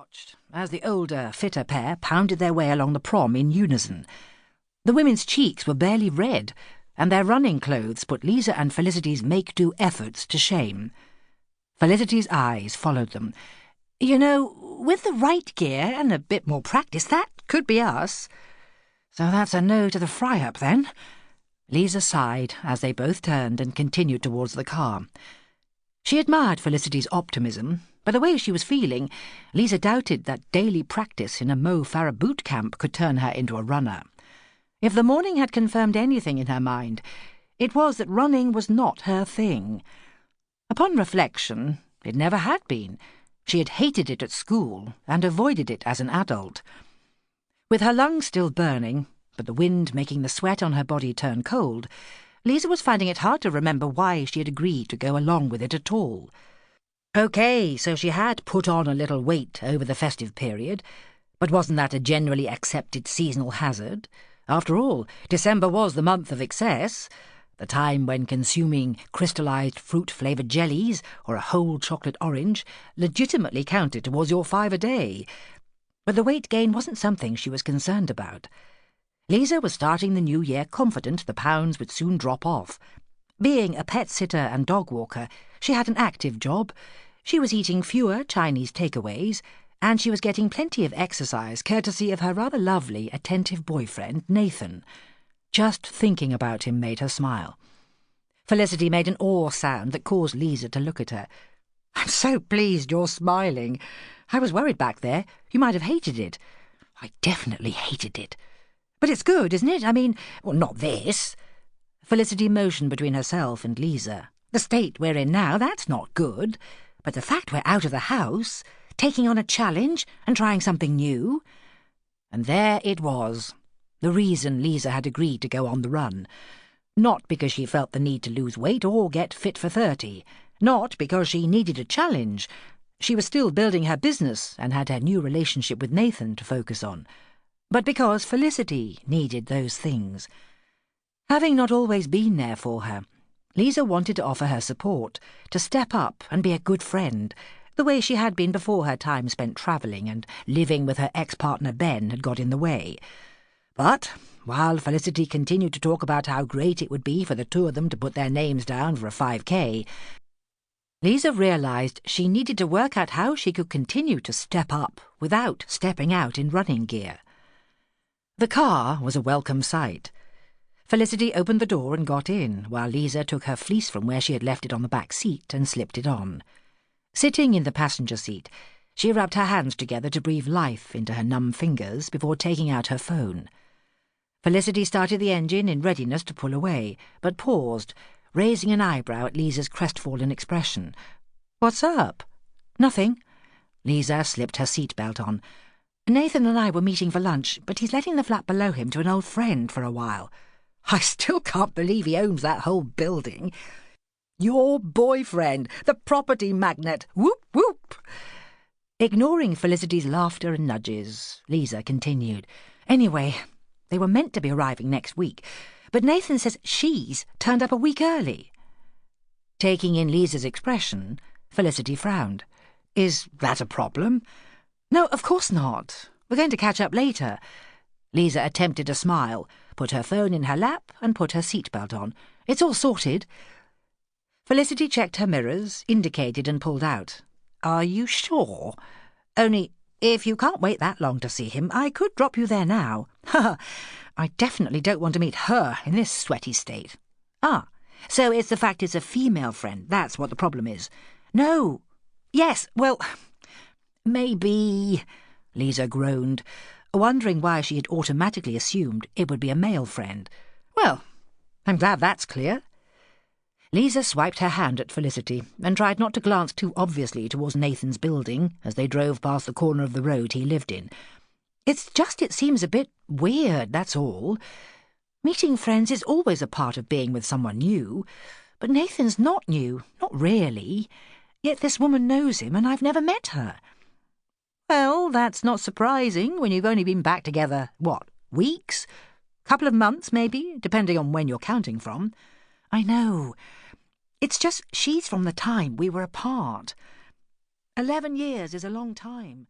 watched as the older, fitter pair pounded their way along the prom in unison. The women's cheeks were barely red, and their running clothes put Lisa and Felicity's make-do efforts to shame. Felicity's eyes followed them. "You know, with the right gear and a bit more practice, that could be us." "So that's a no to the fry-up, then?" Lisa sighed as they both turned and continued towards the car. She admired Felicity's optimism, but the way she was feeling, Lisa doubted that daily practice in a Mo Farah boot camp could turn her into a runner. If the morning had confirmed anything in her mind, it was that running was not her thing. Upon reflection, it never had been. She had hated it at school and avoided it as an adult. With her lungs still burning, but the wind making the sweat on her body turn cold, Lisa was finding it hard to remember why she had agreed to go along with it at all. OK, so she had put on a little weight over the festive period, but wasn't that a generally accepted seasonal hazard? After all, December was the month of excess, the time when consuming crystallised fruit-flavoured jellies or a whole chocolate orange legitimately counted towards your 5 a day. But the weight gain wasn't something she was concerned about. Lisa was starting the new year confident the pounds would soon drop off. Being a pet sitter and dog walker, she had an active job. She was eating fewer Chinese takeaways, and she was getting plenty of exercise courtesy of her rather lovely, attentive boyfriend, Nathan. Just thinking about him made her smile. Felicity made an awe sound that caused Lisa to look at her. "I'm so pleased you're smiling. I was worried back there. You might have hated it." "I definitely hated it." "But it's good, isn't it? I mean, well, not this." Felicity motioned between herself and Lisa. "The state we're in now, that's not good. But the fact we're out of the house, taking on a challenge and trying something new." And there it was, the reason Lisa had agreed to go on the run. Not because she felt the need to lose weight or get fit for 30. Not because she needed a challenge. She was still building her business and had her new relationship with Nathan to focus on. But because Felicity needed those things. Having not always been there for her, Lisa wanted to offer her support, to step up and be a good friend, the way she had been before her time spent travelling and living with her ex-partner Ben had got in the way. But while Felicity continued to talk about how great it would be for the two of them to put their names down for a 5K, Lisa realised she needed to work out how she could continue to step up without stepping out in running gear. The car was a welcome sight. Felicity opened the door and got in, while Lisa took her fleece from where she had left it on the back seat and slipped it on. Sitting in the passenger seat, she rubbed her hands together to breathe life into her numb fingers before taking out her phone. Felicity started the engine in readiness to pull away, but paused, raising an eyebrow at Lisa's crestfallen expression. "What's up?" "Nothing." Lisa slipped her seatbelt on. "Nathan and I were meeting for lunch, but he's letting the flat below him to an old friend for a while. I still can't believe he owns that whole building." "Your boyfriend, the property magnate, whoop whoop." Ignoring Felicity's laughter and nudges, Lisa continued. "Anyway, they were meant to be arriving next week, but Nathan says she's turned up a week early." Taking in Lisa's expression, Felicity frowned. "Is that a problem?" "No, of course not. We're going to catch up later." Lisa attempted a smile, put her phone in her lap and put her seatbelt on. "It's all sorted." Felicity checked her mirrors, indicated and pulled out. "Are you sure? Only, if you can't wait that long to see him, I could drop you there now." "I definitely don't want to meet her in this sweaty state." "Ah, so it's the fact it's a female friend, that's what the problem is." "No. Yes, well, maybe," Lisa groaned, wondering why she had automatically assumed it would be a male friend. "Well, I'm glad that's clear." Lisa swiped her hand at Felicity and tried not to glance too obviously towards Nathan's building as they drove past the corner of the road he lived in. "It's just it seems a bit weird, that's all. Meeting friends is always a part of being with someone new, but Nathan's not new, not really. Yet this woman knows him and I've never met her." "Well, that's not surprising when you've only been back together, what, weeks? Couple of months, maybe, depending on when you're counting from." "I know. It's just she's from the time we were apart. 11 years is a long time."